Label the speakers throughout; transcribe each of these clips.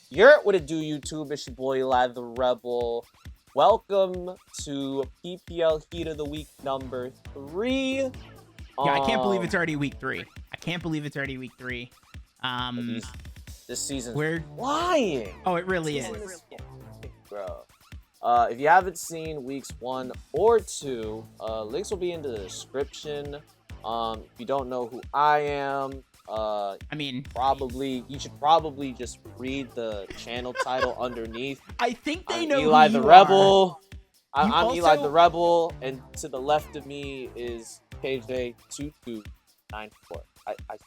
Speaker 1: You're what it do, YouTube. It's your boy Eli the Rebel. Welcome to PPL Heat of the Week number 3.
Speaker 2: Yeah, I can't believe it's already week 3. I can't believe it's already week 3.
Speaker 1: This season's
Speaker 2: We're
Speaker 1: flying.
Speaker 2: Oh, it really is.
Speaker 1: Bro. If you haven't seen weeks 1 or 2, links will be in the description. If you don't know who I am, you should probably just read the channel title underneath.
Speaker 2: I think they
Speaker 1: I'm
Speaker 2: know
Speaker 1: Eli
Speaker 2: who
Speaker 1: the
Speaker 2: you
Speaker 1: Rebel.
Speaker 2: are.
Speaker 1: I'm Eli the Rebel, and to the left of me is KJ2294. I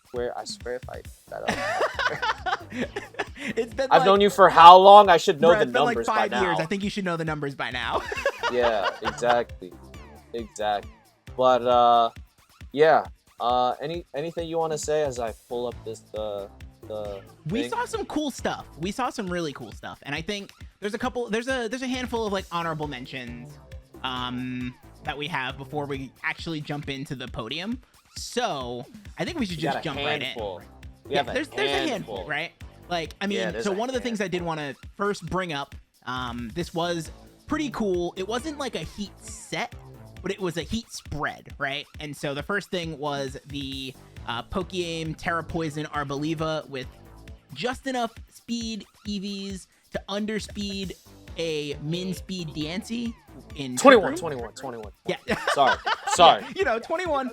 Speaker 1: swear if I that up.
Speaker 2: It's been
Speaker 1: I've known you for how long? I should know the
Speaker 2: it's been
Speaker 1: numbers
Speaker 2: like 5
Speaker 1: by now.
Speaker 2: years. I think you should know the numbers by now.
Speaker 1: Yeah, exactly. But yeah. Anything you want to say as I pull up this
Speaker 2: We
Speaker 1: thing?
Speaker 2: saw some cool stuff. We saw some really cool stuff, and I think there's a handful of like honorable mentions that we have before we actually jump into the podium. So I think we should just jump right in. There's a handful, right? Like, I mean, so one of the things I did want to first bring up, this was pretty cool. It wasn't like a heat set, but it was a heat spread, right? And so the first thing was the Pokeaim Terra Poison Arboliva with just enough speed EVs to underspeed a min speed Diancie in
Speaker 1: 21.
Speaker 2: Yeah.
Speaker 1: Sorry.
Speaker 2: You know, 21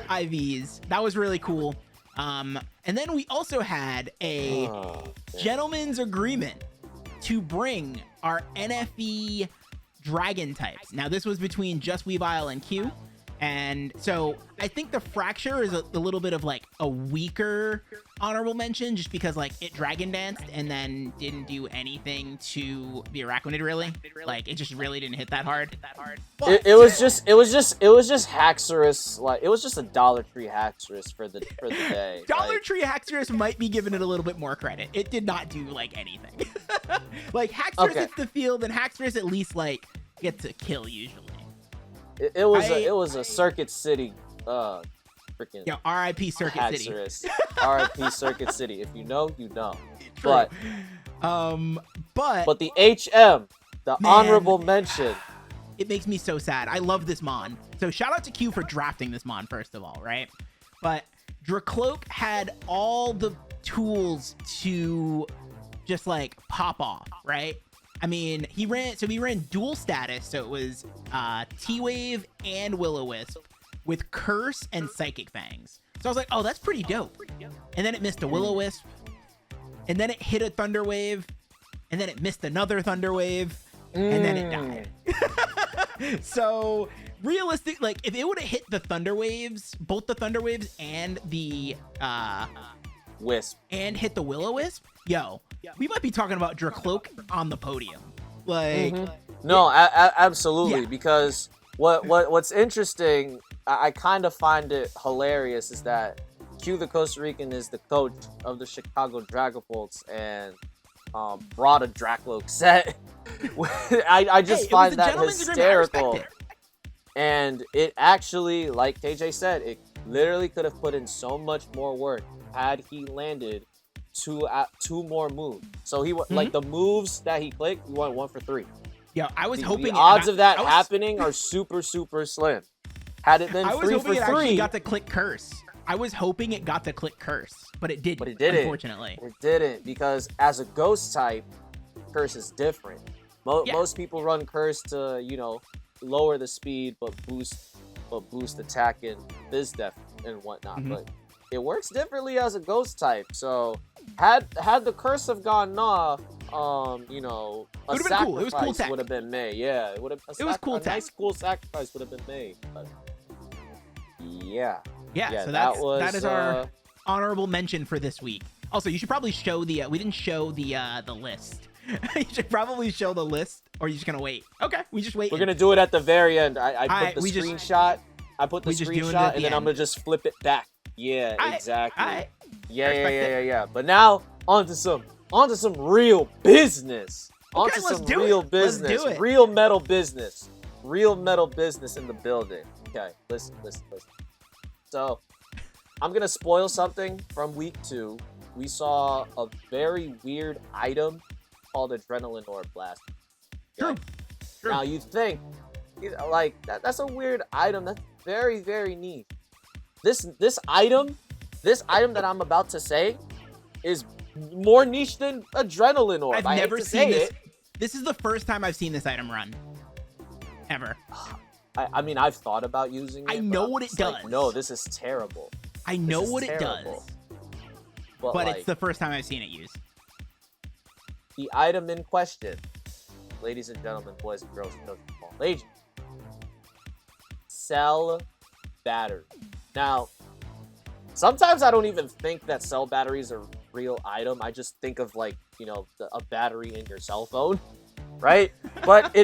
Speaker 2: IVs. That was really cool. And then we also had a gentleman's agreement to bring our NFE dragon types. Now, this was between just Weavile and Q. And so I think the Fracture is a little bit of like a weaker honorable mention just because like it dragon danced and then didn't do anything to the Araquanid really. Like it just really didn't hit that hard. But
Speaker 1: It was just Haxorus. Like it was just a Dollar Tree Haxorus for the day.
Speaker 2: Dollar Tree Haxorus might be giving it a little bit more credit. It did not do like anything. Like Haxorus hits the field and Haxorus at least like gets a kill usually.
Speaker 1: It was a Circuit City freaking
Speaker 2: RIP Circuit
Speaker 1: Haxorus.
Speaker 2: City.
Speaker 1: RIP Circuit City. If you know, you know.
Speaker 2: True.
Speaker 1: But the HM, the honorable mention.
Speaker 2: It makes me so sad. I love this Mon. So shout out to Q for drafting this Mon first of all, right? But Dracloak had all the tools to just like pop off, right? I mean, he ran dual status, so it was T-Wave and Will-O-Wisp with Curse and Psychic Fangs. So I was like, oh, that's pretty dope. And then it missed a Will-O-Wisp, and then it hit a Thunder Wave, and then it missed another Thunder Wave, and then it died. So realistic, like if it would have hit the Thunder Waves, both the Thunder Waves and the
Speaker 1: Wisp,
Speaker 2: and hit the Will-O-Wisp, we might be talking about Dracloak on the podium. Like,
Speaker 1: no, absolutely. Because what's interesting, I kind of find it hilarious, is that Q the Costa Rican is the coach of the Chicago Dragapults and brought a Dracloak set. I just find that hysterical. And it actually, like KJ said, it literally could have put in so much more work had he landed two more moves. So he like the moves that he clicked, he went 1 for 3.
Speaker 2: Yeah, I was hoping
Speaker 1: the odds of that happening are super slim. Had it been 3 for 3,
Speaker 2: actually got to click Curse. I was hoping it got to click Curse, but it didn't. Unfortunately,
Speaker 1: it didn't, because as a ghost type, Curse is different. Most people run Curse to lower the speed but boost attack and biz def and whatnot. But it works differently as a ghost type. So had the Curse have gone off, a sacrifice would have been made. Yeah, it would have.
Speaker 2: It was cool.
Speaker 1: A nice cool sacrifice would have been made. But yeah.
Speaker 2: So that is our honorable mention for this week. Also, you should probably show the. We didn't show the list. You should probably show the list, or are you just gonna wait? Okay, we just wait.
Speaker 1: We're gonna do it at the very end. I put the screenshot. I put the screenshot, and then I'm gonna just flip it back. Yeah, exactly. Yeah. But now onto some real business.
Speaker 2: Okay, let's do
Speaker 1: real
Speaker 2: it.
Speaker 1: business.
Speaker 2: Let's do it.
Speaker 1: Real metal business. Real metal business in the building. Okay, listen. So I'm gonna spoil something from week 2. we saw a very weird item called Adrenaline Orb Blast.
Speaker 2: True.
Speaker 1: Now you think, like that's a weird item. That's very, very niche. This item that I'm about to say is more niche than Adrenaline Orb.
Speaker 2: I've never seen this. This is the first time I've seen this item run. Ever.
Speaker 1: I mean, I've thought about using it.
Speaker 2: I know what it does.
Speaker 1: Like, no, this is terrible.
Speaker 2: I know what it does. But like, it's the first time I've seen it used.
Speaker 1: The item in question, ladies and gentlemen, boys and girls, children of all ages, cell battery. Now, sometimes I don't even think that cell batteries are a real item. I just think of like, you know, a battery in your cell phone, right? But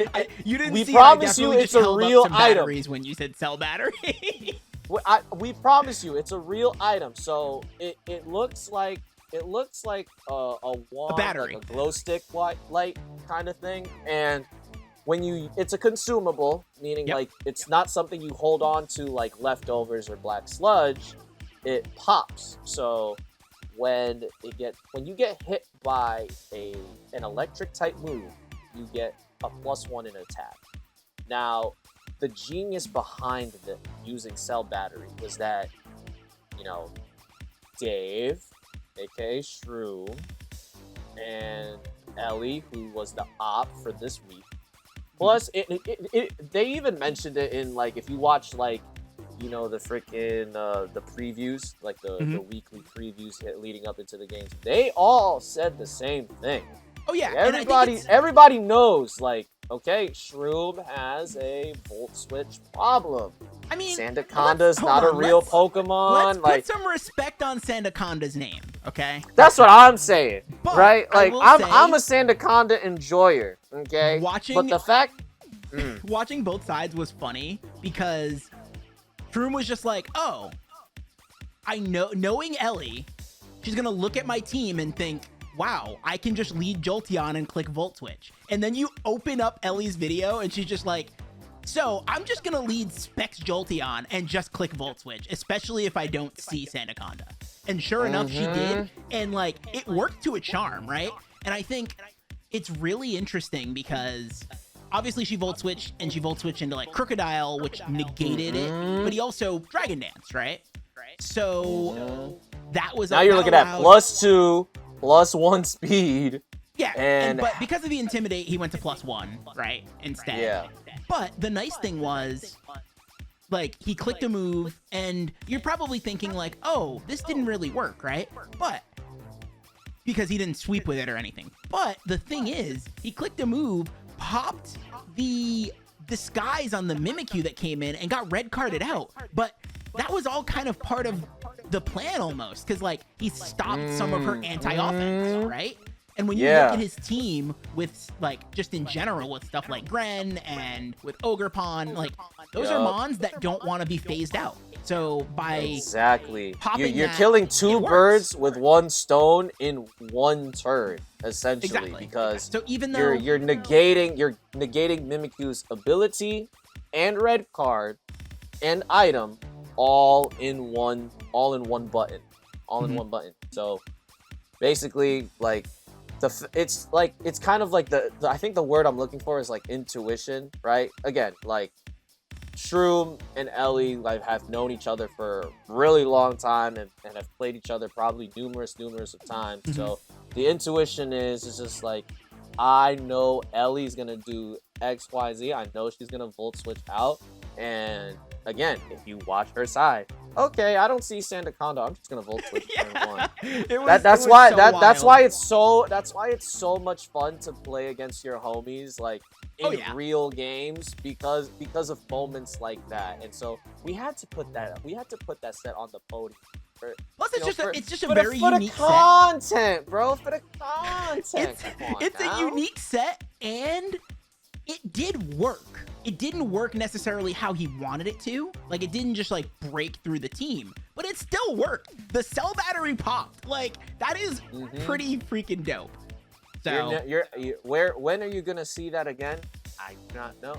Speaker 2: you didn't.
Speaker 1: We
Speaker 2: see
Speaker 1: promise you it's a real item.
Speaker 2: When you said cell battery.
Speaker 1: We promise you it's a real item. So it looks like a wand,
Speaker 2: a battery,
Speaker 1: like a glow stick light kind of thing. And when it's a consumable, meaning like it's not something you hold on to like leftovers or black sludge. It pops. So when you get hit by an electric type move, you get a +1 in attack. Now, the genius behind using cell battery was that, you know, Dave, aka Shroom, and Ellie, who was the op for this week. Plus, they even mentioned it in, like, if you watch, like, you know, the freaking the previews, like the weekly previews leading up into the games. They all said the same thing.
Speaker 2: Oh yeah,
Speaker 1: everybody knows, like, okay, Shroom has a volt switch problem. I mean, Sandaconda's not a real Pokemon.
Speaker 2: Let's put some respect on Sandaconda's name, okay?
Speaker 1: That's what I'm saying, right? Like, I'm a
Speaker 2: say,
Speaker 1: Sandaconda enjoyer, okay? But the fact
Speaker 2: watching both sides was funny because Shroom was just like, oh, I know, knowing Ellie, she's gonna look at my team and think, wow, I can just lead Jolteon and click Volt Switch. And then you open up Ellie's video and she's just like, so I'm just gonna lead Specs Jolteon and just click Volt Switch, especially if I don't see Sandaconda. And sure enough, she did. And like, it worked to a charm, right? And I think it's really interesting because obviously she Volt Switched and she Volt Switched into like Crocodile, which negated it, but he also Dragon Dance, right? So that was
Speaker 1: now you're looking at +2, +1 speed.
Speaker 2: Yeah, but because of the Intimidate, he went to +1, right? Instead.
Speaker 1: Yeah.
Speaker 2: But the nice thing was, like, he clicked a move, and you're probably thinking, like, oh, this didn't really work, right? But, because he didn't sweep with it or anything. But the thing is, he clicked a move, popped the disguise on the Mimikyu that came in, and got red carded out. But that was all kind of part of the plan almost, because, like, he stopped some of her anti-offense, right? And when you look at his team with, like, just in general with stuff like Gren and with Ogerpon, like, those are Mons that don't want to be phased out. So by
Speaker 1: you're killing two birds with one stone in one turn, essentially, because
Speaker 2: so even though
Speaker 1: you're negating Mimikyu's ability and red card and item all in one button. In one button. So basically, like, it's kind of like the I think the word I'm looking for is like intuition, right? Again, like, Shroom and Ellie like have known each other for a really long time and have played each other probably numerous of times. So the intuition is just like, I know Ellie's gonna do X, Y, Z. I know she's gonna Volt Switch out. And again, if you watch her side, okay, I don't see Sandaconda. I'm just gonna Volt Switch turn one. That's why it's so much fun to play against your homies, like, in real games, because of moments like that. And so we had to put that set on the podium.
Speaker 2: Plus, it's just a very unique set.
Speaker 1: For the content, bro. For the content.
Speaker 2: It's a unique set, and it did work. It didn't work necessarily how he wanted it to. Like, it didn't just, like, break through the team, but it still worked. The cell battery popped. Like, that is pretty freaking dope. So
Speaker 1: when are you gonna see that again? I do not know,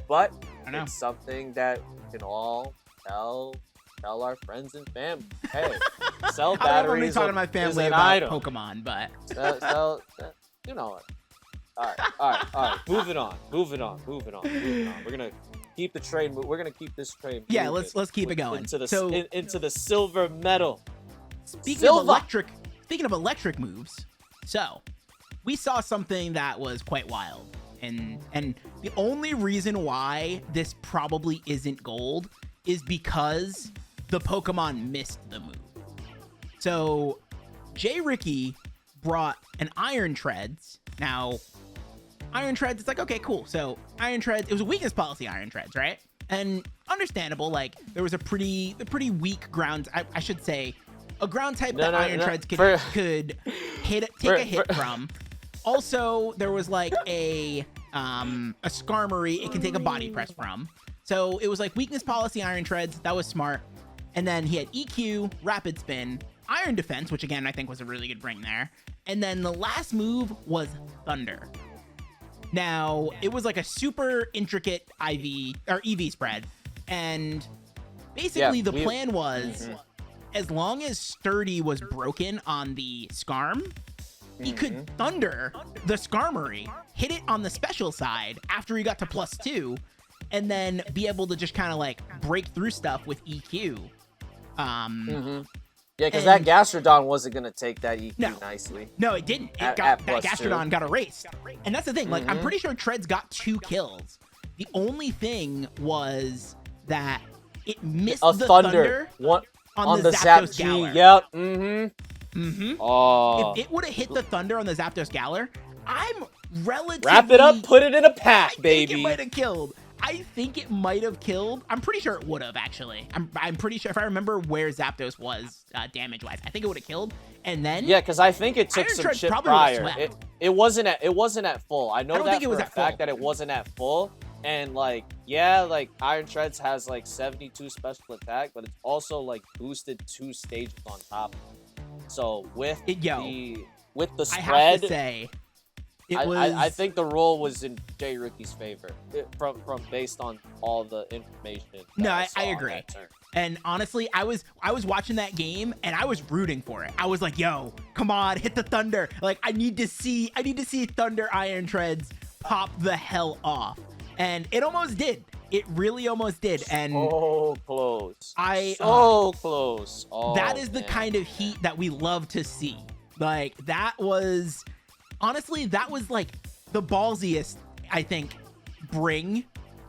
Speaker 1: but it's something that we can all tell tell our friends and family, hey, cell
Speaker 2: I don't know if I'm
Speaker 1: batteries
Speaker 2: talking to my
Speaker 1: is
Speaker 2: family
Speaker 1: an
Speaker 2: about
Speaker 1: item.
Speaker 2: Pokemon, but
Speaker 1: You know what? All right. Moving on. We're gonna keep the train. We're gonna keep this train.
Speaker 2: Yeah,
Speaker 1: moving
Speaker 2: let's keep it going.
Speaker 1: into the
Speaker 2: So
Speaker 1: into the silver medal.
Speaker 2: speaking of electric moves, so we saw something that was quite wild, and the only reason why this probably isn't gold is because the Pokemon missed the move. So J. Ricky brought an Iron Treads. Now, Iron Treads, it's like, okay, cool. So Iron Treads, it was a weakness policy Iron Treads, right? And understandable, like there was a pretty weak ground, I should say, a ground type that Iron Treads could take a hit from. Also, there was like a Skarmory it can take a body press from. So it was like weakness policy Iron Treads, that was smart. And then he had EQ, Rapid Spin, Iron Defense, which again I think was a really good bring there. And then the last move was Thunder. Now, it was like a super intricate EV spread. And basically the plan was, as long as Sturdy was broken on the Skarm, he could Thunder the Skarmory, hit it on the special side after he got to +2, and then be able to just kind of like break through stuff with EQ.
Speaker 1: Yeah, because that Gastrodon wasn't going to take that EQ nicely.
Speaker 2: No, it didn't. That Gastrodon got erased. And that's the thing. Like, I'm pretty sure Treads got 2 kills. The only thing was that it missed the Thunder on the Zapdos Galar.
Speaker 1: Yep. Oh.
Speaker 2: If it would have hit the Thunder on the Zapdos Galar, I'm relatively...
Speaker 1: Wrap it up, put it in a pack, baby.
Speaker 2: I think it might have killed. I think it might have killed. I'm pretty sure it would have, actually. I'm pretty sure, if I remember where Zapdos was damage-wise, I think it would have killed. And then...
Speaker 1: Yeah, because I think it took some shit prior. It wasn't at full. I know that for a fact that it wasn't at full. And, like, yeah, like, Iron Treads has, like, 72 special attack, but it's also, like, boosted 2 stages on top. So, with the spread...
Speaker 2: I have to say...
Speaker 1: I think the rule was in J. Ricky's favor from based on all the information.
Speaker 2: No, I agree. And honestly, I was watching that game and I was rooting for it. I was like, "Yo, come on, hit the Thunder!" Like I need to see Thunder Iron Treads pop the hell off, and it almost did. It really almost did. And
Speaker 1: so close. Close. Oh,
Speaker 2: that is the kind of heat that we love to see. Like that was. Honestly, that was like the ballsiest, I think, bring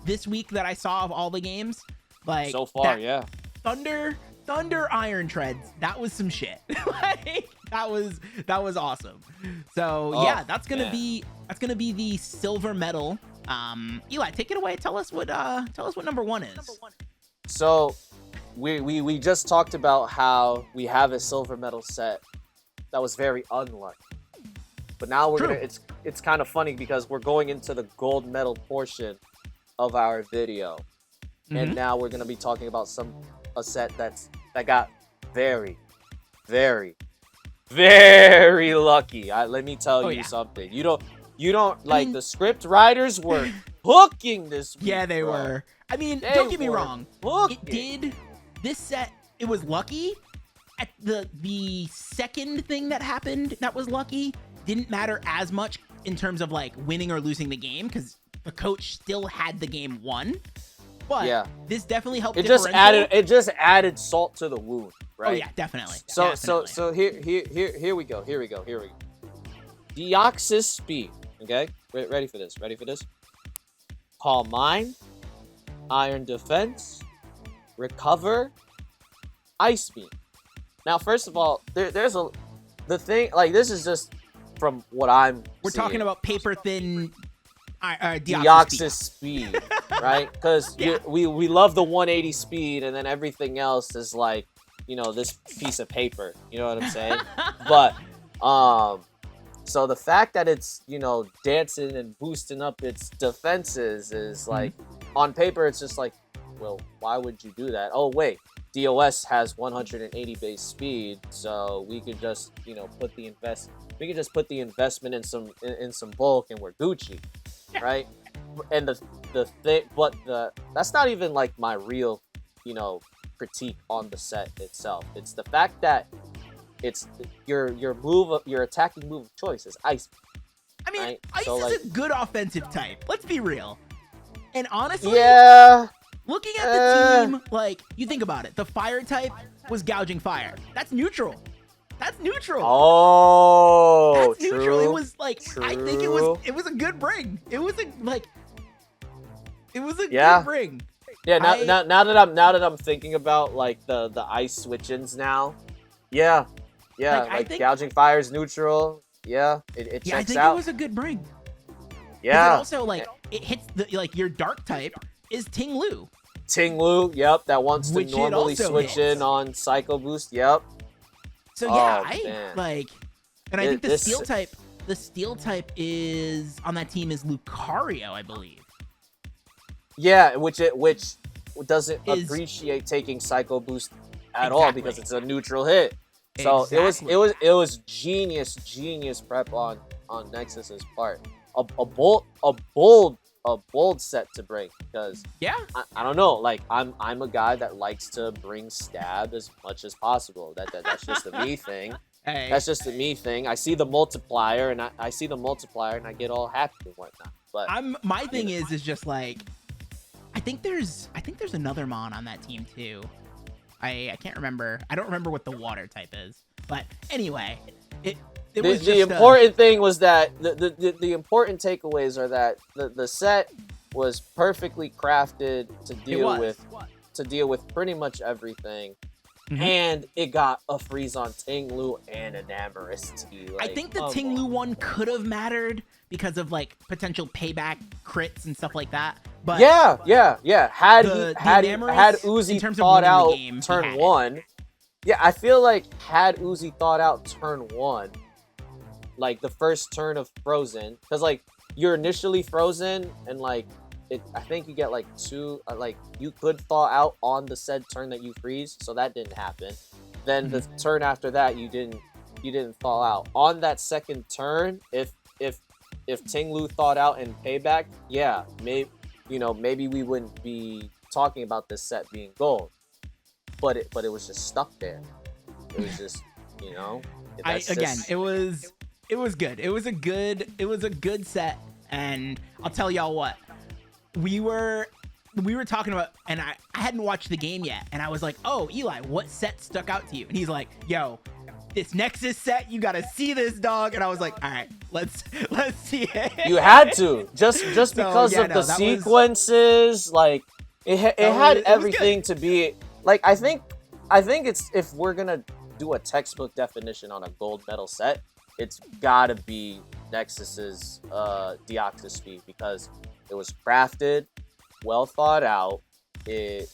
Speaker 2: this week that I saw of all the games. Like
Speaker 1: so far, yeah.
Speaker 2: Thunder Iron Treads, that was some shit. Like that was awesome. So yeah, that's gonna be the silver medal. Eli, take it away. Tell us what number 1 is.
Speaker 1: So we just talked about how we have a silver medal set that was very unlucky. But now it's kind of funny because we're going into the gold medal portion of our video. And now we're going to be talking about a set that got very, very, very lucky. Let me tell you something. You don't like the script writers were hooking this week,
Speaker 2: yeah, they were. I mean, don't get me wrong. This set, it was lucky. At the second thing that happened that was lucky didn't matter as much in terms of like winning or losing the game because the coach still had the game won. But this definitely helped. It just
Speaker 1: added salt to the wound, right?
Speaker 2: Oh yeah, definitely.
Speaker 1: So here we go. Deoxys speed. Okay, ready for this? Calm mind, Iron Defense, Recover, Ice Beam. Now, first of all, the thing like this is just. From what we're
Speaker 2: talking about paper thin
Speaker 1: Deoxys speed, right? Because we love the 180 speed, and then everything else is like, this piece of paper. You know what I'm saying? But so the fact that it's dancing and boosting up its defenses is like on paper it's just like, well, why would you do that? Oh wait, DOS has 180 base speed, so we could just put the investment in some bulk and we're Gucci, right? And the thing, but that's not even like my real critique on the set itself. It's the fact that it's your attacking move of choice is ice.
Speaker 2: I mean,
Speaker 1: right?
Speaker 2: Ice
Speaker 1: So,
Speaker 2: is a good offensive type. Let's be real. And honestly,
Speaker 1: yeah,
Speaker 2: looking at the team, like, you think about it. The fire type was gouging fire. That's neutral. That's neutral.
Speaker 1: Oh,
Speaker 2: That's neutral.
Speaker 1: true,
Speaker 2: It was like, I think it
Speaker 1: true.
Speaker 2: was a good bring. It was a
Speaker 1: Yeah.
Speaker 2: good bring.
Speaker 1: Yeah, now that I'm thinking about like the ice switch-ins now, yeah,
Speaker 2: Like, I
Speaker 1: like
Speaker 2: think-
Speaker 1: gouging fire is neutral. Yeah, it
Speaker 2: Yeah, I
Speaker 1: checks
Speaker 2: think
Speaker 1: out.
Speaker 2: it was a good bring. 'Cause
Speaker 1: Yeah,
Speaker 2: it also, like, it hits the, like, your dark type is Ting Lu.
Speaker 1: Ting Lu, yep, that wants to
Speaker 2: Which it
Speaker 1: normally
Speaker 2: also
Speaker 1: switch
Speaker 2: hits.
Speaker 1: in on Psycho Boost. Yep.
Speaker 2: So yeah,
Speaker 1: Oh, man.
Speaker 2: and I think the
Speaker 1: This-
Speaker 2: steel type is on that team is Lucario, I believe.
Speaker 1: Yeah, which doesn't
Speaker 2: Is-
Speaker 1: appreciate taking Psycho Boost at all because
Speaker 2: Exactly.
Speaker 1: it's a neutral hit. So
Speaker 2: Exactly.
Speaker 1: it was genius prep on Nexus's part. A bold set to bring because
Speaker 2: Yeah.
Speaker 1: I don't know, like I'm a guy that likes to bring stab as much as possible. That's just a me thing.
Speaker 2: Hey.
Speaker 1: That's just a me thing. I see the multiplier and I get all happy and whatnot. But
Speaker 2: My thing is just like, I think there's another Mon on that team too. I can't remember. I don't remember what the water type is. But anyway, it was
Speaker 1: the important thing was that the important takeaways are that the set was perfectly crafted to deal with pretty much everything.
Speaker 2: Mhm.
Speaker 1: And it got a freeze on Ting Lu and an Amorous T.
Speaker 2: I think the Ting Lu one could have mattered because of like potential payback crits and stuff like that. But
Speaker 1: yeah. Had
Speaker 2: Enamorous, in
Speaker 1: Uzi
Speaker 2: terms of
Speaker 1: thought
Speaker 2: winning the
Speaker 1: out
Speaker 2: game, he
Speaker 1: turn
Speaker 2: had it.
Speaker 1: one, yeah, I feel like had Uzi thought out turn one, like the first turn of Frozen, because like you're initially frozen and like I think you get like two, like you could thaw out on the said turn that you freeze, so that didn't happen. Then the turn after that you didn't thaw out. On that second turn, if Ting Lu thawed out and payback, yeah, maybe we wouldn't be talking about this set being gold. But it was just stuck there. It was just,
Speaker 2: it was good. It was a good set, and I'll tell y'all what. We were talking about, and I hadn't watched the game yet, and I was like, "Oh, Eli, what set stuck out to you?" And he's like, "Yo, this Nexus set, you gotta see this, dog." And I was like, "All right, let's see it."
Speaker 1: You had to just because of the sequences, like it had everything to be like. I think it's, if we're gonna do a textbook definition on a gold medal set, it's gotta be Nexus's Deoxys speed, because it was crafted, well thought out, it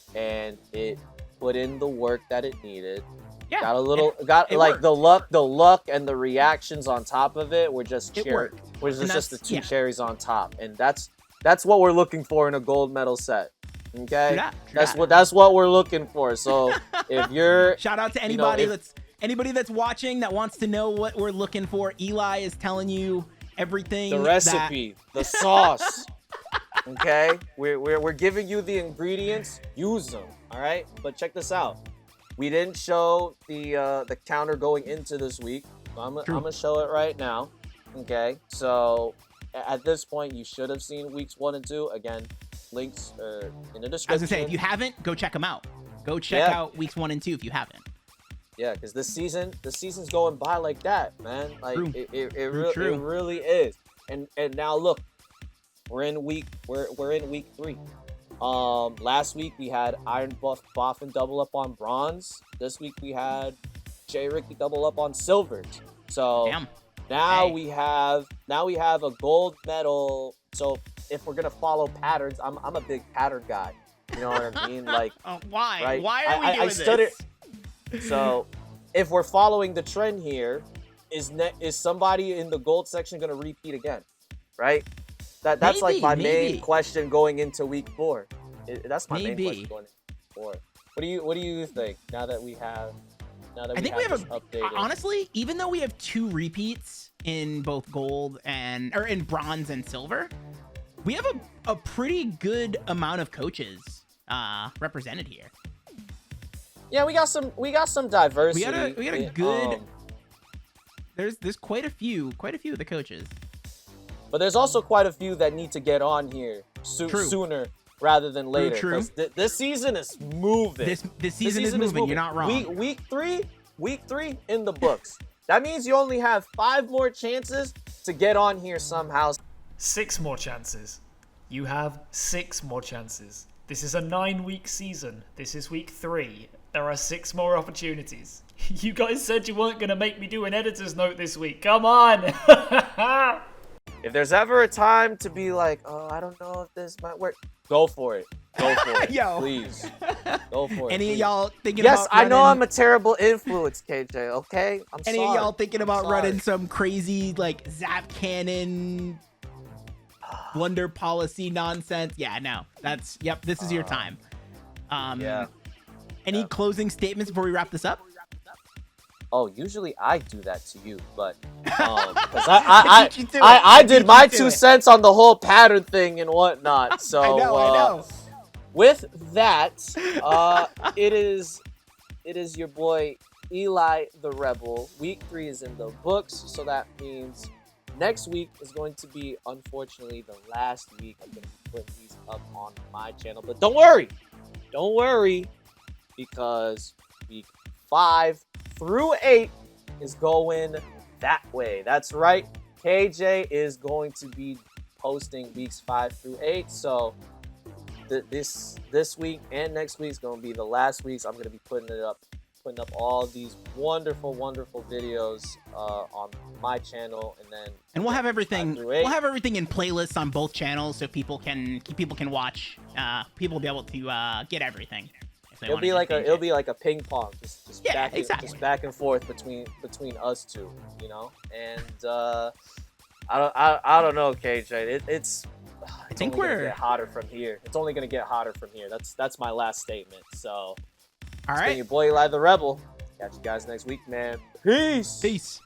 Speaker 1: put in the work that it needed.
Speaker 2: Yeah,
Speaker 1: Got
Speaker 2: it
Speaker 1: like
Speaker 2: worked.
Speaker 1: the luck and the reactions on top of it were just
Speaker 2: It worked.
Speaker 1: just the two cherries on top, and that's what we're looking for in a gold medal set. Okay, that's what we're looking for. So if you're
Speaker 2: shout out to anybody that's watching that wants to know what we're looking for. Eli is telling you everything.
Speaker 1: The recipe, the sauce. Okay, we're giving you the ingredients. Use them. All right, but check this out. We didn't show the counter going into this week. So I'm gonna show it right now. Okay, so at this point you should have seen weeks 1 and 2. Again, links are in the description.
Speaker 2: I was gonna say, if you haven't, go check them out. Go check out weeks 1 and 2 if you haven't.
Speaker 1: Yeah, because the season's going by like that, man. Like it really is. And now look, we're in week 3. Last week we had Iron Buff and double up on bronze. This week we had J Ricky double up on silvers. So now we have a gold medal. So if we're gonna follow patterns, I'm a big pattern guy. You know what I mean? Like
Speaker 2: why?
Speaker 1: Right?
Speaker 2: Why are we doing this?
Speaker 1: So if we're following the trend here, is somebody in the gold section gonna repeat again? Right? That's like my main question going into week 4. That's my main question going into week 4. What do you think now that we have I think we have updated?
Speaker 2: Honestly, even though we have 2 repeats in both gold or in bronze and silver, we have a pretty good amount of coaches represented here.
Speaker 1: Yeah, we got some diversity.
Speaker 2: We got a good. There's quite a few of the coaches.
Speaker 1: But there's also quite a few that need to get on here sooner rather than later.
Speaker 2: True.
Speaker 1: This season is moving.
Speaker 2: This season is moving. You're not wrong.
Speaker 1: Week three in the books. That means you only have 5 more chances to get on here somehow.
Speaker 3: 6 more chances. You have 6 more chances. This is a 9-week season. This is week 3. There are 6 more opportunities. You guys said you weren't going to make me do an editor's note this week. Come on!
Speaker 1: If there's ever a time to be like, oh, I don't know if this might work, go for it. Go for it.
Speaker 2: Yo.
Speaker 1: Please. Go for it.
Speaker 2: Any of y'all thinking
Speaker 1: Yes,
Speaker 2: about running...
Speaker 1: I know I'm a terrible influence, KJ, okay? I'm sorry.
Speaker 2: Any of y'all thinking about
Speaker 1: sorry.
Speaker 2: running some crazy, like, Zap Cannon, Wonder Policy nonsense? Yeah, no. This is your time.
Speaker 1: Yeah.
Speaker 2: Any closing statements before we wrap this up?
Speaker 1: Oh, usually I do that to you, but because I did my 2 cents on the whole pattern thing and whatnot. So
Speaker 2: I know.
Speaker 1: With that, it is your boy Eli the Rebel. Week 3 is in the books, so that means next week is going to be, unfortunately, the last week I'm going to be putting these up on my channel. But don't worry, because week 5 through 8 is going that way. That's right. KJ is going to be posting weeks 5 through 8. So this week and next week is going to be the last weeks. I'm going to be putting up all these wonderful videos on my channel, and
Speaker 2: we'll have everything. We'll have everything in playlists on both channels, so people can watch. People will be able to get everything.
Speaker 1: It'll be like a ping pong, just back and forth between us two, you know. And I don't know, KJ. It's only gonna get hotter from here. It's only gonna get hotter from here. That's my last statement. So,
Speaker 2: all right,
Speaker 1: it's been your boy Eli the Rebel. Catch you guys next week, man. Peace.